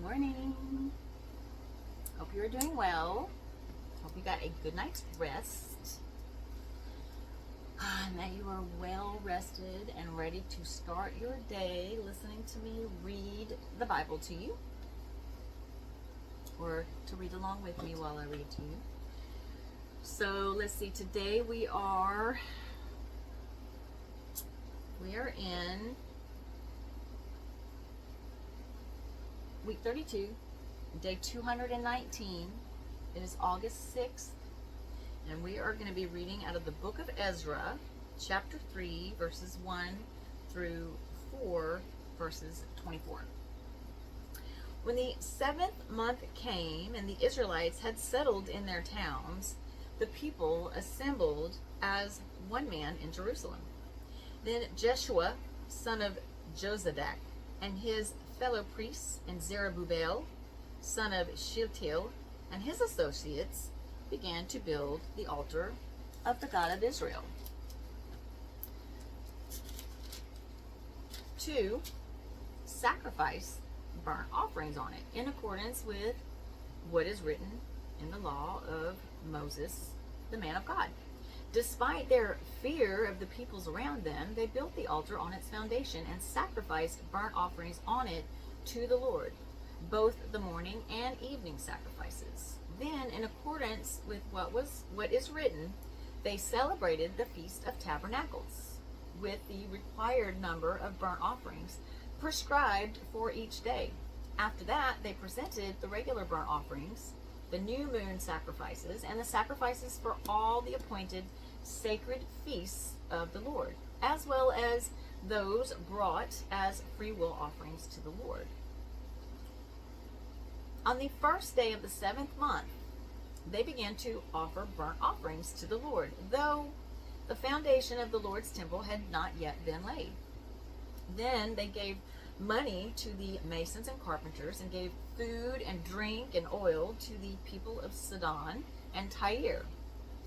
morning. Hope you're doing well. Hope you got a good night's rest. And that you are well rested and ready to start your day listening to me read the Bible to you. Or to read along with me while I read to you. So let's see, today we are in week 32, day 219. It is August 6th, and we are going to be reading out of the book of Ezra, chapter 3, verses 1 through 4, verses 24. When the 7th month came and the Israelites had settled in their towns, the people assembled as one man in Jerusalem. Then Jeshua, son of Jozadak, and his fellow priests, and Zerubbabel, son of Shealtiel, and his associates began to build the altar of the God of Israel, to sacrifice burnt offerings on it, in accordance with what is written in the law of Moses, the man of God. Despite their fear of the peoples around them, they built the altar on its foundation and sacrificed burnt offerings on it to the Lord, both the morning and evening sacrifices. Then, in accordance with what is written, they celebrated the Feast of Tabernacles with the required number of burnt offerings prescribed for each day. After that, they presented the regular burnt offerings, the new moon sacrifices, and the sacrifices for all the appointed sacred feasts of the Lord, as well as those brought as free will offerings to the Lord. On the first day of the 7th month, they began to offer burnt offerings to the Lord, though the foundation of the Lord's temple had not yet been laid. Then they gave money to the masons and carpenters, and gave food and drink and oil to the people of Sidon and Tyre,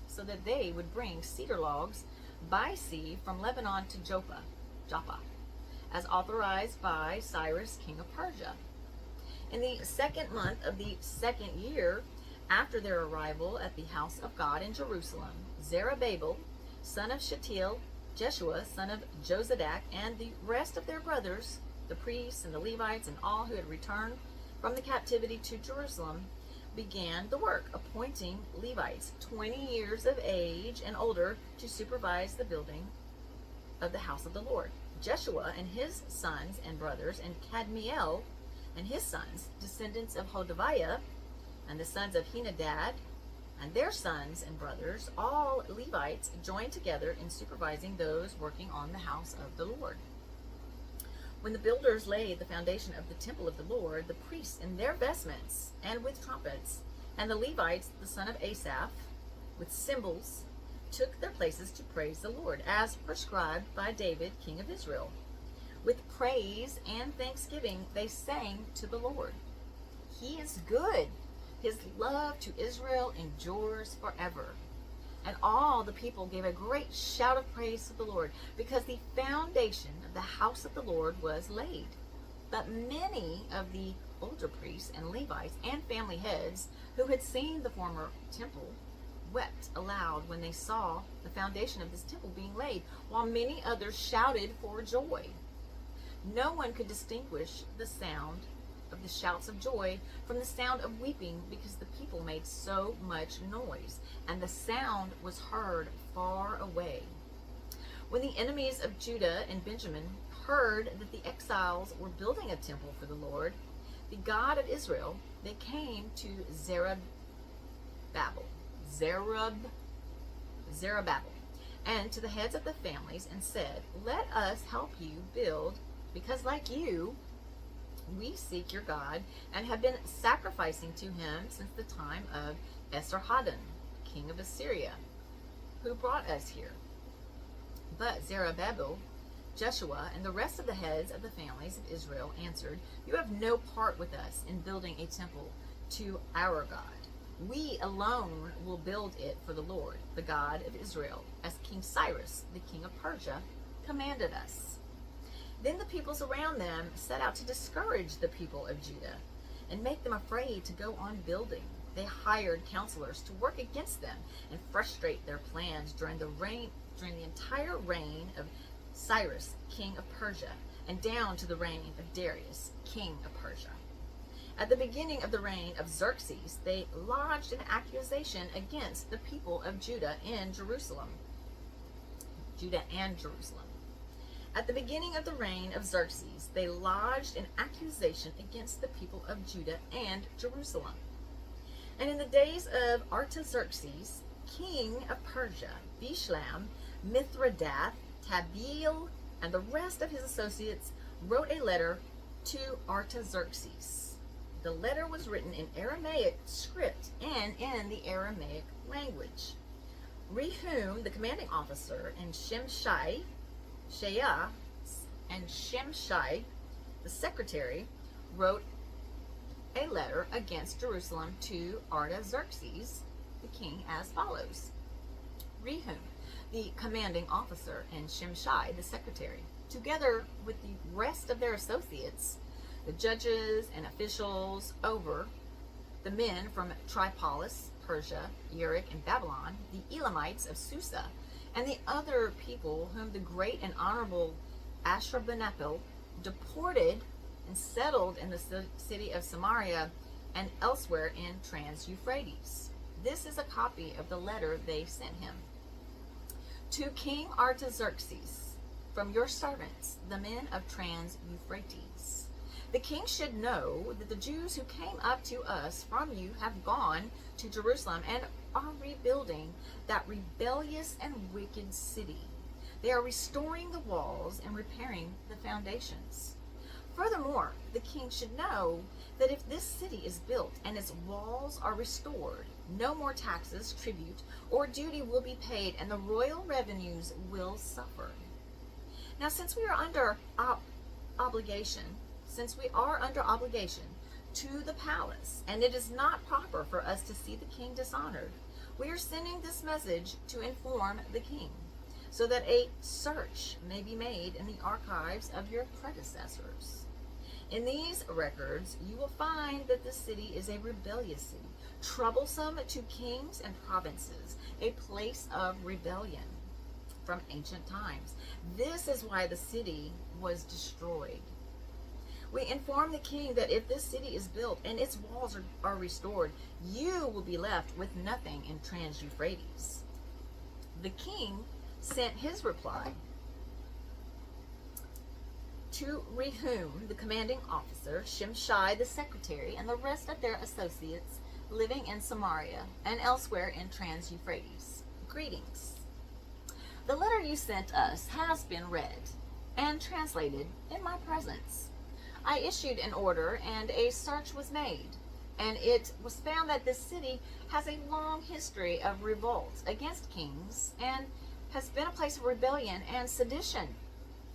so that they would bring cedar logs by sea from Lebanon to Joppa, as authorized by Cyrus, king of Persia. In the 2nd month of the 2nd year after their arrival at the house of God in Jerusalem, Zerubbabel, son of Shealtiel, Jeshua, son of Jozadak, and the rest of their brothers, the priests and the Levites, and all who had returned from the captivity to Jerusalem, began the work, appointing Levites 20 years of age and older to supervise the building of the house of the Lord. Jeshua and his sons and brothers, and Kadmiel and his sons, descendants of Hodaviah, and the sons of Henadad, and their sons and brothers, all Levites, joined together in supervising those working on the house of the Lord. When the builders laid the foundation of the temple of the Lord, the priests in their vestments and with trumpets, and the Levites, the son of Asaph, with cymbals, took their places to praise the Lord, as prescribed by David, king of Israel. With praise and thanksgiving they sang to the Lord. He is good. His love to Israel endures forever. And all the people gave a great shout of praise to the Lord, because the foundation of the house of the Lord was laid. But many of the older priests and Levites and family heads who had seen the former temple wept aloud when they saw the foundation of this temple being laid, while many others shouted for joy. No one could distinguish the sound of the shouts of joy from the sound of weeping, because the people made so much noise, and the sound was heard far away. When the enemies of Judah and Benjamin heard that the exiles were building a temple for the Lord, the God of Israel, they came to Zerubbabel, and to the heads of the families, and said, "Let us help you build, because like you, we seek your God, and have been sacrificing to him since the time of Esarhaddon, king of Assyria, who brought us here." But Zerubbabel, Jeshua, and the rest of the heads of the families of Israel answered, "You have no part with us in building a temple to our God. We alone will build it for the Lord, the God of Israel, as King Cyrus, the king of Persia, commanded us." Then the peoples around them set out to discourage the people of Judah, and make them afraid to go on building. They hired counselors to work against them and frustrate their plans during the entire reign of Cyrus, king of Persia, and down to the reign of Darius, king of Persia. At the beginning of the reign of Xerxes, they lodged an accusation against the people of Judah and Jerusalem. At the beginning of the reign of Xerxes, they lodged an accusation against the people of Judah and Jerusalem. And in the days of Artaxerxes, king of Persia, Bishlam, Mithridath, Tabeel, and the rest of his associates wrote a letter to Artaxerxes. The letter was written in Aramaic script and in the Aramaic language. Rehum, the commanding officer, and Shimshai, the secretary, wrote a letter against Jerusalem to Artaxerxes, the king, as follows. Rehum, the commanding officer, and Shimshai, the secretary, together with the rest of their associates, the judges and officials over the men from Tripolis, Persia, Uruk, and Babylon, the Elamites of Susa, and the other people whom the great and honorable Ashurbanipal deported and settled in the city of Samaria and elsewhere in Trans-Euphrates. This is a copy of the letter they sent him. To King Artaxerxes, from your servants, the men of Trans-Euphrates. The king should know that the Jews who came up to us from you have gone to Jerusalem and are rebuilding that rebellious and wicked city. They are restoring the walls and repairing the foundations. Furthermore, the king should know that if this city is built and its walls are restored, no more taxes, tribute, or duty will be paid, and the royal revenues will suffer. Now, since we are under obligation to the palace, and it is not proper for us to see the king dishonored, we are sending this message to inform the king, so that a search may be made in the archives of your predecessors. In these records, you will find that the city is a rebellious city, troublesome to kings and provinces, a place of rebellion from ancient times. This is why the city was destroyed. We inform the king that if this city is built and its walls are restored, you will be left with nothing in Trans-Euphrates. The king sent his reply to Rehum, the commanding officer, Shimshai, the secretary, and the rest of their associates living in Samaria and elsewhere in Trans-Euphrates. Greetings. The letter you sent us has been read and translated in my presence. I issued an order and a search was made, and it was found that this city has a long history of revolts against kings and has been a place of rebellion and sedition.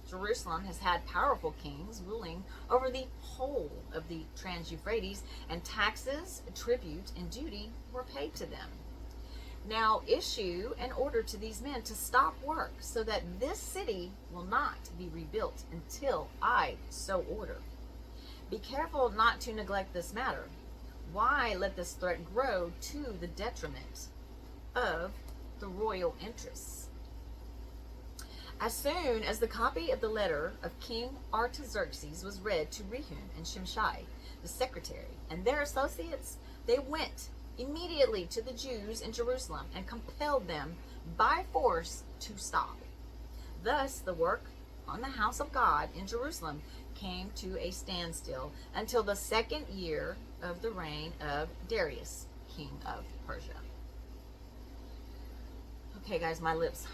Jerusalem has had powerful kings ruling over the whole of the Trans-Euphrates, and taxes, tribute, and duty were paid to them. Now issue an order to these men to stop work so that this city will not be rebuilt until I so order. Be careful not to neglect this matter. Why let this threat grow to the detriment of the royal interests? As soon as the copy of the letter of King Artaxerxes was read to Rehum and Shimshai, the secretary, and their associates, they went immediately to the Jews in Jerusalem and compelled them by force to stop. Thus, the work on the house of God in Jerusalem came to a standstill until the second year of the reign of Darius, king of Persia. Okay, guys, my lips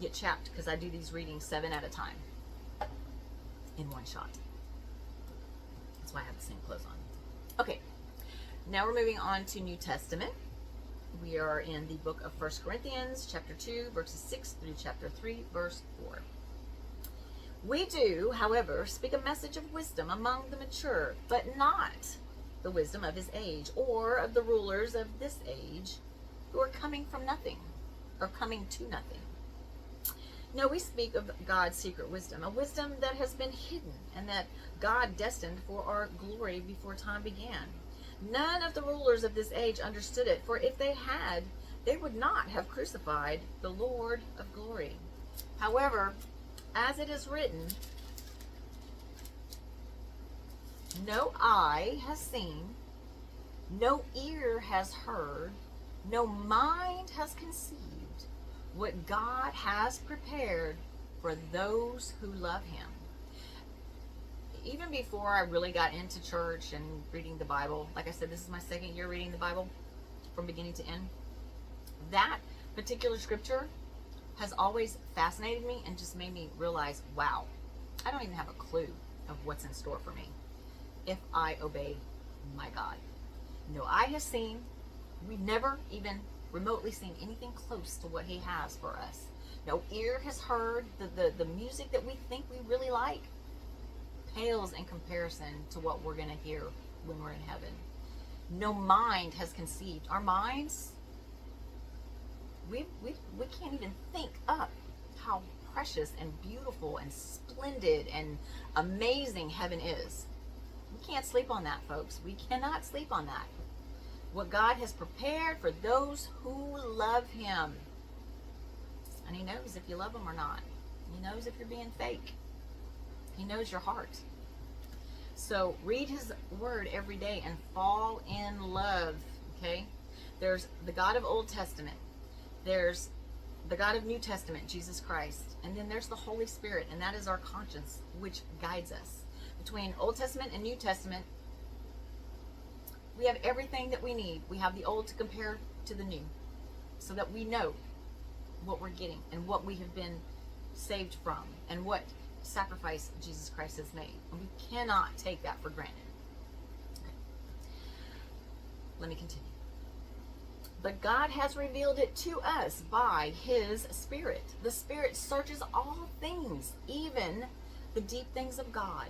get chapped because I do these readings 7 at a time in one shot. That's why I have the same clothes on. Okay, now we're moving on to New Testament. We are in the book of 1 Corinthians, chapter 2, verses 6 through chapter 3, verse 4. We do, however, speak a message of wisdom among the mature, but not the wisdom of his age, or of the rulers of this age, who are coming from nothing, or coming to nothing. No, we speak of God's secret wisdom, a wisdom that has been hidden and that God destined for our glory before time began. None of the rulers of this age understood it, for if they had, they would not have crucified the Lord of glory. However, as it is written, no eye has seen, no ear has heard, no mind has conceived what God has prepared for those who love him. Even before I really got into church and reading the Bible, like I said, this is my second year reading the Bible from beginning to end. That particular scripture has always fascinated me and just made me realize, wow, I don't even have a clue of what's in store for me if I obey my God. No eye has seen, we've never even remotely seen anything close to what he has for us. No ear has heard the music that we think we really like pales in comparison to what we're going to hear when we're in heaven. No mind has conceived. Our minds, we can't even think up how precious and beautiful and splendid and amazing heaven is. We can't sleep on that, folks. We cannot sleep on that. What God has prepared for those who love him. And he knows if you love him or not. He knows if you're being fake. He knows your heart. So read his word every day and fall in love. Okay? There's the God of Old Testament. There's the God of New Testament, Jesus Christ. And then there's the Holy Spirit, and that is our conscience, which guides us. Between Old Testament and New Testament, we have everything that we need. We have the old to compare to the new, so that we know what we're getting and what we have been saved from and what sacrifice Jesus Christ has made. And we cannot take that for granted. Okay. Let me continue. But God has revealed it to us by his Spirit. The Spirit searches all things, even the deep things of God.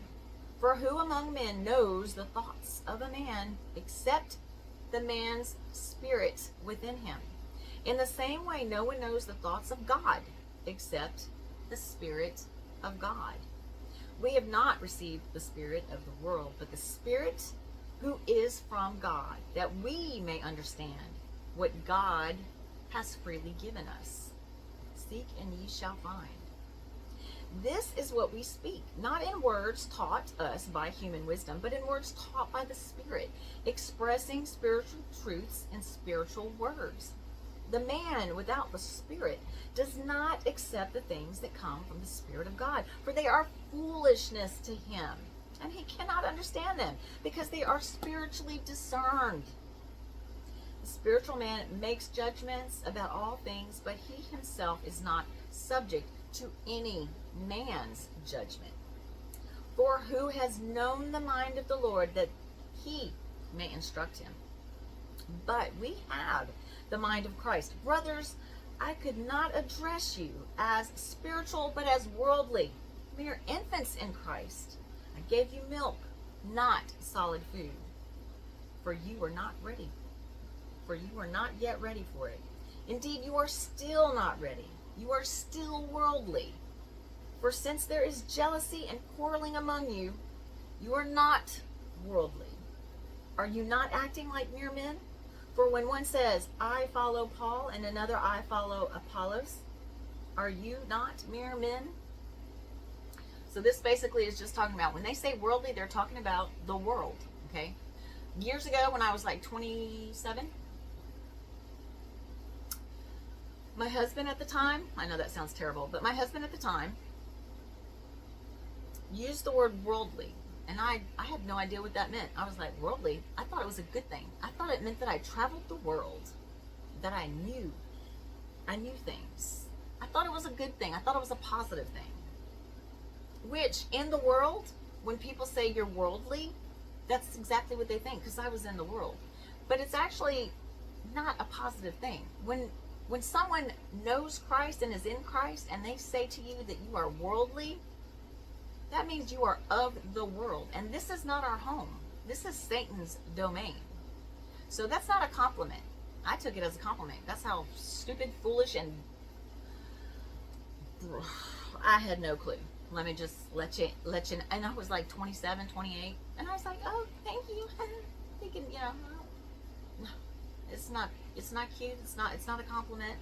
For who among men knows the thoughts of a man except the man's spirit within him? In the same way, no one knows the thoughts of God except the Spirit of God. We have not received the spirit of the world, but the Spirit who is from God, that we may understand what God has freely given us. Seek and ye shall find. This is what we speak, not in words taught us by human wisdom, but in words taught by the Spirit, expressing spiritual truths in spiritual words. The man without the Spirit does not accept the things that come from the Spirit of God, for they are foolishness to him, and he cannot understand them, because they are spiritually discerned. The spiritual man makes judgments about all things, but he himself is not subject to any man's judgment. For who has known the mind of the Lord that he may instruct him? But we have the mind of Christ. Brothers, I could not address you as spiritual, but as worldly, mere infants in Christ. I gave you milk, not solid food, for you were not ready. For you are not yet ready for it. Indeed, you are still not ready. You are still worldly. For since there is jealousy and quarreling among you, you are not worldly. Are you not acting like mere men? For when one says, I follow Paul, and another, I follow Apollos, are you not mere men? So this basically is just talking about, when they say worldly, they're talking about the world, okay? Years ago, when I was like 27, my husband at the time, I know that sounds terrible, but my husband at the time used the word worldly, and I had no idea what that meant. I was like, worldly? I thought it was a good thing. I thought it meant that I traveled the world, that I knew things. I thought it was a good thing. I thought it was a positive thing. Which, in the world, when people say you're worldly, that's exactly what they think, because I was in the world. But it's actually not a positive thing. When someone knows Christ and is in Christ, and they say to you that you are worldly, that means you are of the world. And this is not our home. This is Satan's domain. So that's not a compliment. I took it as a compliment. That's how stupid, foolish, and I had no clue. Let me just let you, and I was like 27, 28, and I was like, oh, thank you. Thinking, no, it's not cute. It's not a compliment.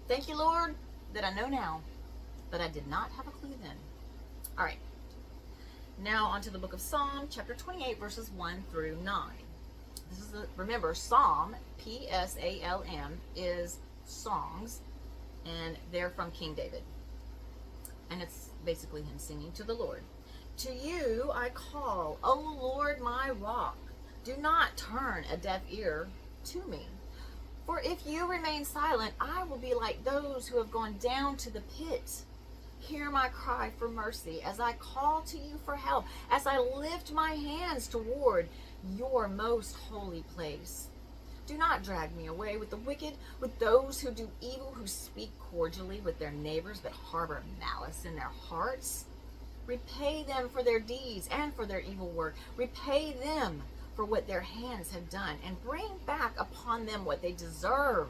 Thank you, Lord, that I know now, but I did not have a clue then. All right. Now on to the book of Psalm, chapter 28, verses 1 through 9. This is remember, Psalm, P-S-A-L-M, is songs, and they're from King David. And it's basically him singing to the Lord. To you I call, O Lord, my rock. Do not turn a deaf ear to me. For if you remain silent, I will be like those who have gone down to the pit. Hear my cry for mercy as I call to you for help, as I lift my hands toward your most holy place. Do not drag me away with the wicked, with those who do evil, who speak cordially with their neighbors, but harbor malice in their hearts. Repay them for their deeds and for their evil work. Repay them for what their hands have done, and bring back upon them what they deserve,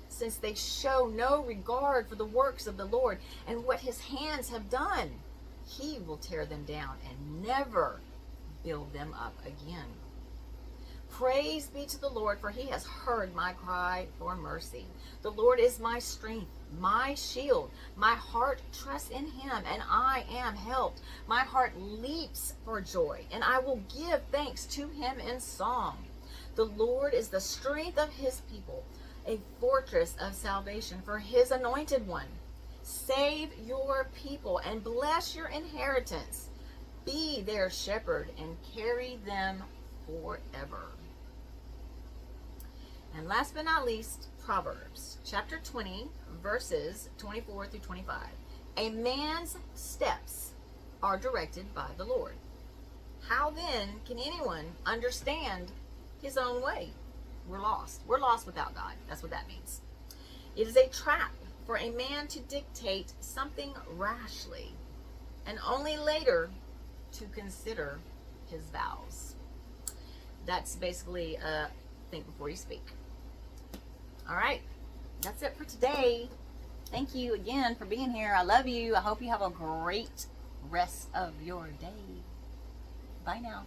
since they show no regard for the works of the Lord and what his hands have done. He will tear them down and never build them up again. Praise be to the Lord, for he has heard my cry for mercy. The Lord is my strength, my shield. My heart trusts in him, and I am helped. My heart leaps for joy, and I will give thanks to him in song. The Lord is the strength of his people, a fortress of salvation for his anointed one. Save your people and bless your inheritance. Be their shepherd and carry them forever. And last but not least, Proverbs chapter 20, verses 24 through 25. A man's steps are directed by the Lord. How then can anyone understand his own way? We're lost. We're lost without God. That's what that means. It is a trap for a man to dictate something rashly, and only later to consider his vows. That's basically think before you speak. All right. That's it for today. Thank you again for being here. I love you. I hope you have a great rest of your day. Bye now.